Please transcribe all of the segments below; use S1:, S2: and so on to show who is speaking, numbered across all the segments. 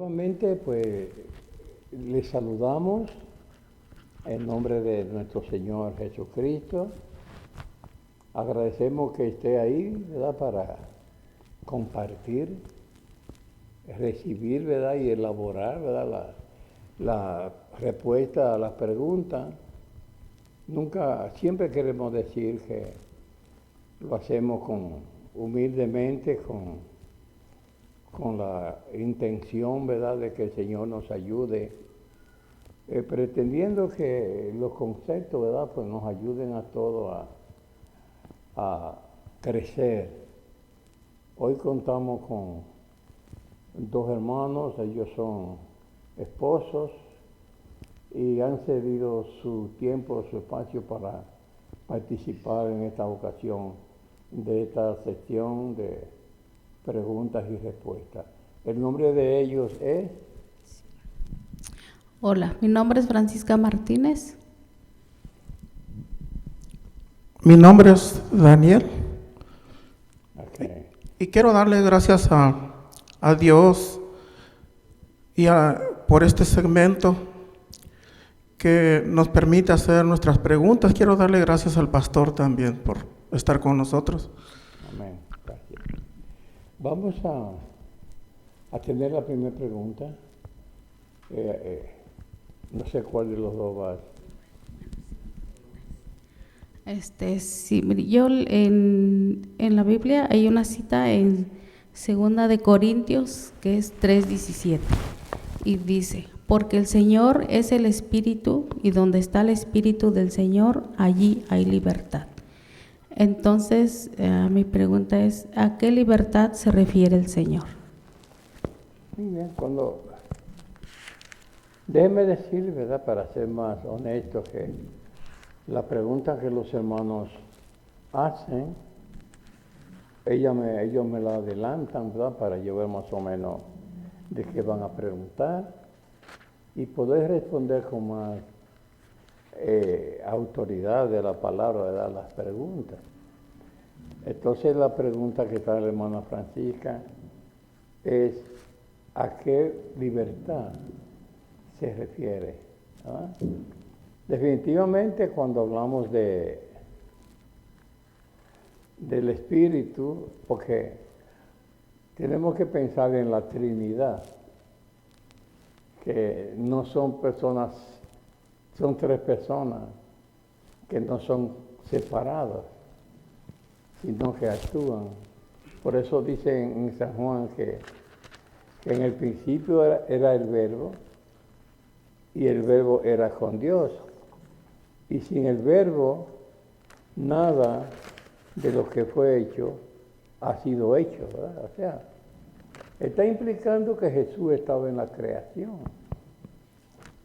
S1: Nuevamente, pues, les saludamos en nombre de nuestro Señor Jesucristo. Agradecemos que esté ahí, ¿verdad?, para compartir, recibir, ¿verdad?, y elaborar, ¿verdad?, la respuesta a las preguntas. Siempre queremos decir que lo hacemos humildemente, con la intención, ¿verdad?, de que el Señor nos ayude, pretendiendo que los conceptos, ¿verdad?, pues nos ayuden a todos a crecer. Hoy contamos con dos hermanos, ellos son esposos y han cedido su tiempo, su espacio para participar en esta ocasión de esta sección de preguntas y respuestas. El nombre de ellos es...
S2: Hola, mi nombre es Francisca Martínez.
S3: Mi nombre es Daniel.
S1: Okay.
S3: Y quiero darle gracias a Dios por este segmento que nos permite hacer nuestras preguntas. Quiero darle gracias al pastor también por estar con nosotros.
S1: Amén. Gracias. Vamos a tener la primera pregunta. No sé cuál de los dos va.
S2: Sí, mire, yo en la Biblia hay una cita en 2 de Corintios que es 3:17 y dice: porque el Señor es el Espíritu y donde está el Espíritu del Señor, allí hay libertad. Entonces, mi pregunta es, ¿a qué libertad se refiere el Señor?
S1: Muy bien, déjeme decir, ¿verdad?, para ser más honesto, que la pregunta que los hermanos hacen, ellos me la adelantan, ¿verdad?, para yo ver más o menos de qué van a preguntar y poder responder con más autoridad de la palabra, ¿verdad?, las preguntas. Entonces la pregunta que está la hermana Francisca es: ¿a qué libertad se refiere? ¿Ah? Definitivamente, cuando hablamos del Espíritu, porque tenemos que pensar en la Trinidad, que no son personas, son tres personas que no son separadas, sino que actúan. Por eso dice en San Juan que en el principio era el Verbo, y el Verbo era con Dios. Y sin el Verbo, nada de lo que fue hecho ha sido hecho, ¿verdad? O sea, está implicando que Jesús estaba en la creación.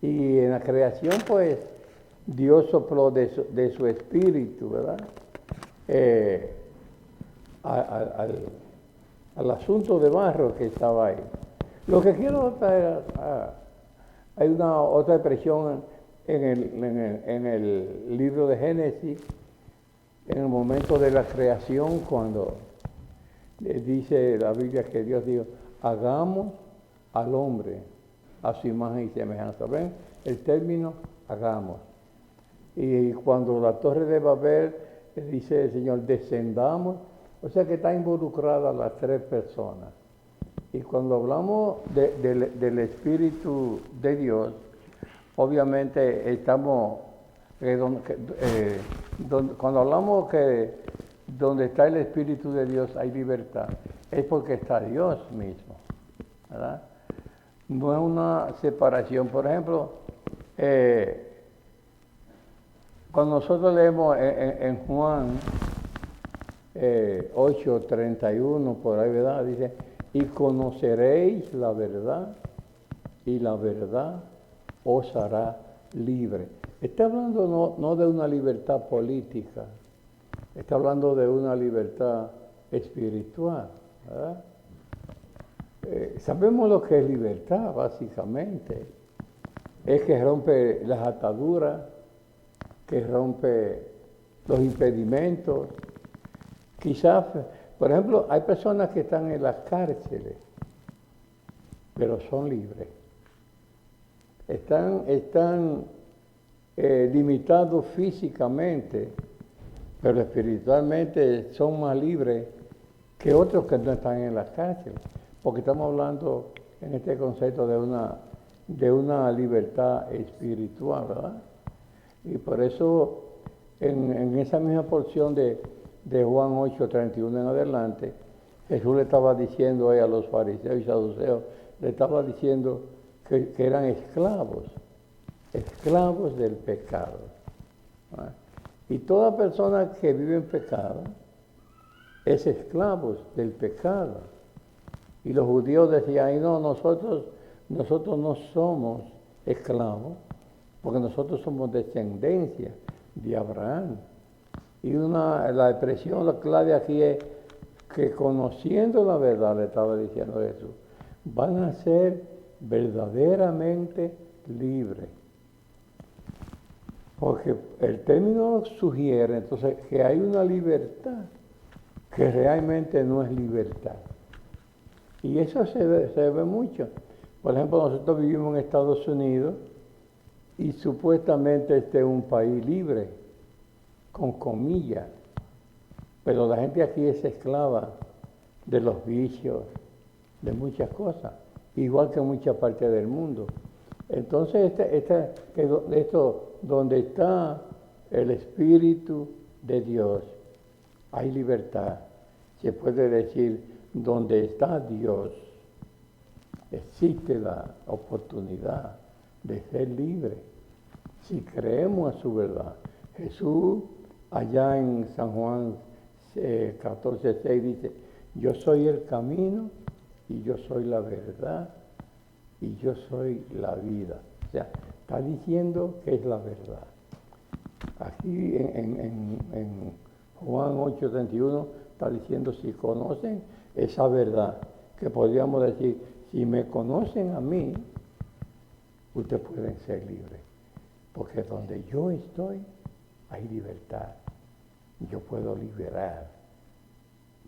S1: Y en la creación, pues, Dios sopló de su espíritu, ¿verdad?, al asunto de barro que estaba ahí. Lo que quiero traer hay una otra expresión en el libro de Génesis, en el momento de la creación, cuando dice la Biblia que Dios dijo: hagamos al hombre a su imagen y semejanza. ¿Ven? El término hagamos. Y cuando la torre de Babel, dice el Señor: descendamos. O sea que está involucrada las tres personas. Y cuando hablamos del Espíritu de Dios, obviamente estamos, cuando hablamos que donde está el Espíritu de Dios hay libertad, es porque está Dios mismo, ¿verdad? No es una separación. Por ejemplo, cuando nosotros leemos en Juan 8:31, por ahí, ¿verdad?, dice: y conoceréis la verdad, y la verdad os hará libre. Está hablando no de una libertad política, está hablando de una libertad espiritual, ¿verdad? Sabemos lo que es libertad, básicamente. Es que rompe las ataduras, que rompe los impedimentos. Quizás, por ejemplo, hay personas que están en las cárceles pero son libres. Están limitados físicamente, pero espiritualmente son más libres que otros que no están en la cárcel, porque estamos hablando en este concepto de una libertad espiritual, ¿verdad? Y por eso en esa misma porción de Juan 8:31 en adelante, Jesús le estaba diciendo a los fariseos y saduceos, le estaba diciendo que eran esclavos del pecado, ¿verdad? Y toda persona que vive en pecado es esclavo del pecado. Y los judíos decían, ay no, nosotros no somos esclavos, porque nosotros somos descendencia de Abraham. Y la expresión, la clave aquí es que conociendo la verdad, le estaba diciendo Jesús, van a ser verdaderamente libres. Porque el término sugiere entonces que hay una libertad que realmente no es libertad. Y eso se ve mucho. Por ejemplo, nosotros vivimos en Estados Unidos y supuestamente este es un país libre, con comillas, pero la gente aquí es esclava de los vicios, de muchas cosas, igual que en muchas partes del mundo. Entonces, esto donde está el Espíritu de Dios, hay libertad. Se puede decir, donde está Dios, existe la oportunidad de ser libre, si creemos a su verdad. Jesús, allá en San Juan 14:6 dice, yo soy el camino y yo soy la verdad y yo soy la vida. O sea, está diciendo que es la verdad. Aquí en Juan 8:31 está diciendo, si conocen esa verdad, que podríamos decir, si me conocen a mí, ustedes pueden ser libres. Porque donde yo estoy, hay libertad. Yo puedo liberar.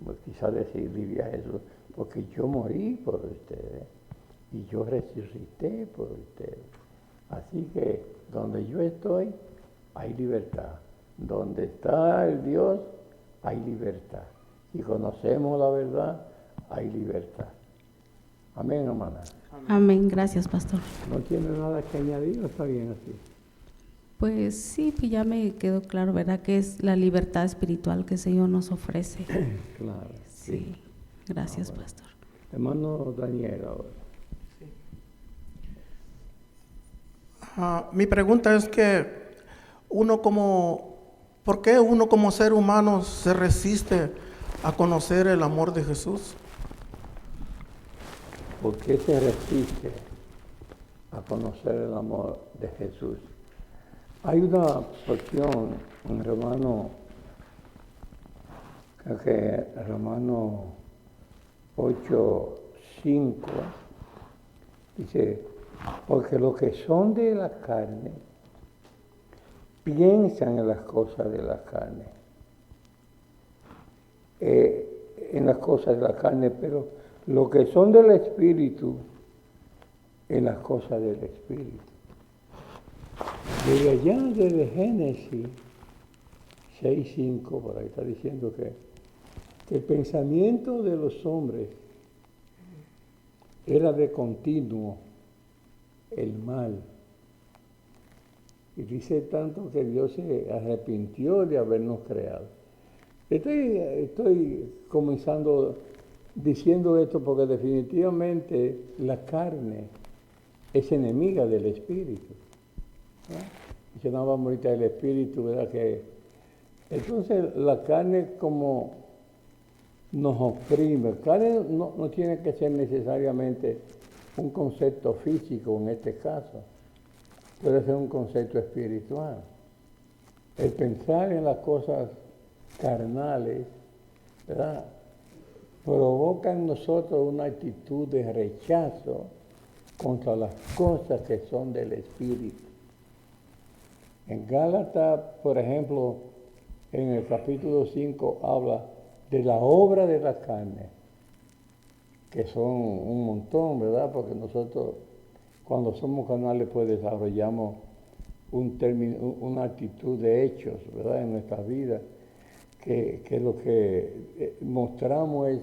S1: Pues quizás decidiría eso, porque yo morí por ustedes y yo resucité por ustedes. Así que donde yo estoy, hay libertad. Donde está el Dios, hay libertad. Si conocemos la verdad, hay libertad. Amén, hermana.
S2: Amén, gracias, pastor.
S1: ¿No tiene nada que añadir o está bien así?
S2: Pues sí, pues ya me quedó claro, ¿verdad? Que es la libertad espiritual que el Señor nos ofrece.
S1: Claro.
S2: Sí, gracias,
S1: bueno.
S2: pastor.
S1: Hermano Daniel ahora.
S3: Mi pregunta es que ¿por qué uno como ser humano se resiste a conocer el amor de Jesús?
S1: ¿Por qué se resiste a conocer el amor de Jesús? Hay una porción en Romano 8:5, dice, porque los que son de la carne piensan en las cosas de la carne, en las cosas de la carne, pero los que son del Espíritu, en las cosas del Espíritu. Desde allá, desde Génesis 6:5, por ahí está diciendo que el pensamiento de los hombres era de continuo el mal. Y dice tanto que Dios se arrepintió de habernos creado. Estoy comenzando diciendo esto porque definitivamente la carne es enemiga del Espíritu. Mencionábamos ahorita el Espíritu, ¿verdad? Entonces la carne como nos oprime. Carne no tiene que ser necesariamente un concepto físico en este caso, puede ser un concepto espiritual. El pensar en las cosas carnales, ¿verdad?, provoca en nosotros una actitud de rechazo contra las cosas que son del Espíritu. En Gálatas, por ejemplo, en el capítulo 5 habla de la obra de la carne. que son un montón, ¿verdad? Porque nosotros cuando somos carnales pues desarrollamos una actitud de hechos, ¿verdad? En nuestra vida, que lo que mostramos es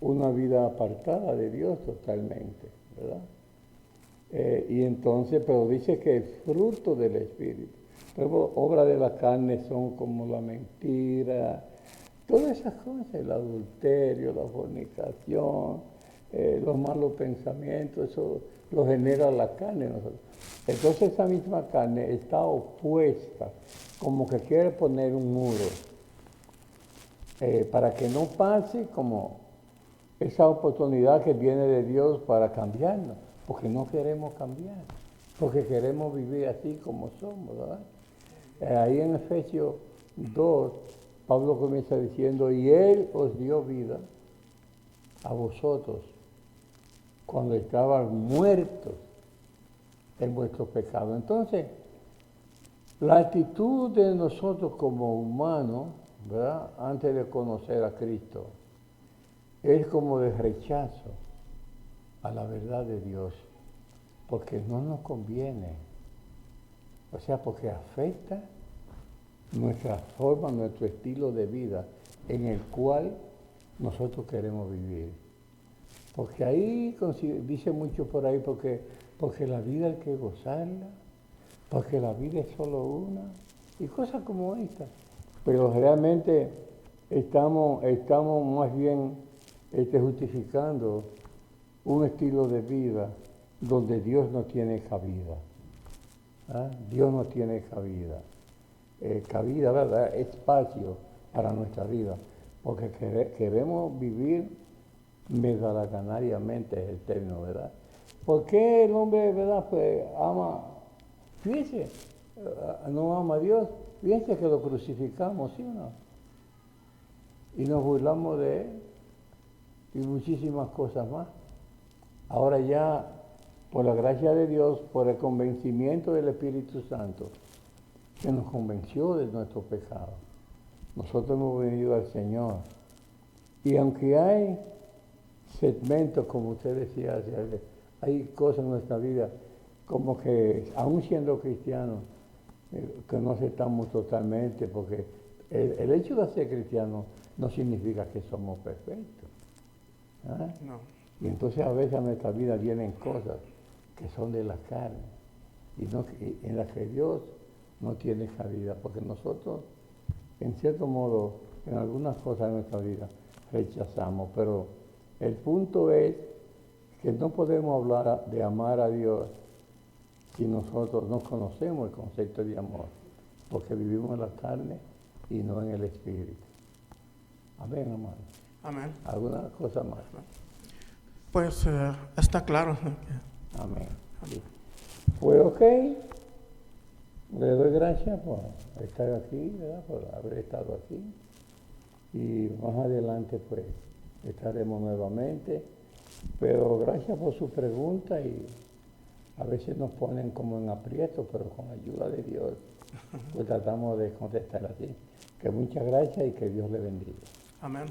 S1: una vida apartada de Dios totalmente, ¿verdad? Y entonces, pero dice que es fruto del Espíritu. Pero obras de la carne son como la mentira, todas esas cosas, el adulterio, la fornicación, los malos pensamientos, eso lo genera la carne en nosotros. Entonces esa misma carne está opuesta, como que quiere poner un muro, para que no pase como esa oportunidad que viene de Dios para cambiarnos, porque no queremos cambiar, porque queremos vivir así como somos, ¿verdad? Ahí en Efesios 2, Pablo comienza diciendo, y Él os dio vida a vosotros cuando estaban muertos en vuestros pecados. Entonces, la actitud de nosotros como humanos, ¿verdad? Antes de conocer a Cristo, es como de rechazo a la verdad de Dios, porque no nos conviene, o sea, porque afecta nuestra forma, nuestro estilo de vida en el cual nosotros queremos vivir. Porque ahí dice mucho por ahí, porque la vida hay que gozarla, porque la vida es solo una, y cosas como esta. Pero realmente estamos más bien justificando un estilo de vida donde Dios no tiene cabida. ¿Ah? Dios no tiene cabida. Cabida, ¿verdad? Espacio para nuestra vida. Porque queremos vivir megalaganariamente, es el término, ¿verdad? ¿Por qué el hombre, verdad, pues ama? Fíjense, no ama a Dios. Fíjense que lo crucificamos, ¿sí o no? Y nos burlamos de Él y muchísimas cosas más. Ahora ya, por la gracia de Dios, por el convencimiento del Espíritu Santo, que nos convenció de nuestro pecado, nosotros hemos venido al Señor. Y aunque hay segmentos, como usted decía, hay cosas en nuestra vida, como que, aún siendo cristianos, que no aceptamos totalmente, porque el hecho de ser cristiano no significa que somos perfectos. ¿Ah?
S3: No.
S1: Y entonces a veces a nuestra vida vienen cosas que son de la carne, y en las que Dios no tiene cabida, porque nosotros, en cierto modo, en algunas cosas de nuestra vida rechazamos, pero el punto es que no podemos hablar de amar a Dios si nosotros no conocemos el concepto de amor, porque vivimos en la carne y no en el Espíritu. Amén, hermano.
S3: Amén.
S1: ¿Alguna cosa más?
S3: Pues está claro.
S1: Amén. Sí. Pues ok, le doy gracias por estar aquí, ¿verdad? Por haber estado aquí. Y más adelante pues estaremos nuevamente. Pero gracias por su pregunta, y a veces nos ponen como en aprieto, pero con la ayuda de Dios pues tratamos de contestar así. Que muchas gracias y que Dios le bendiga.
S3: Amén.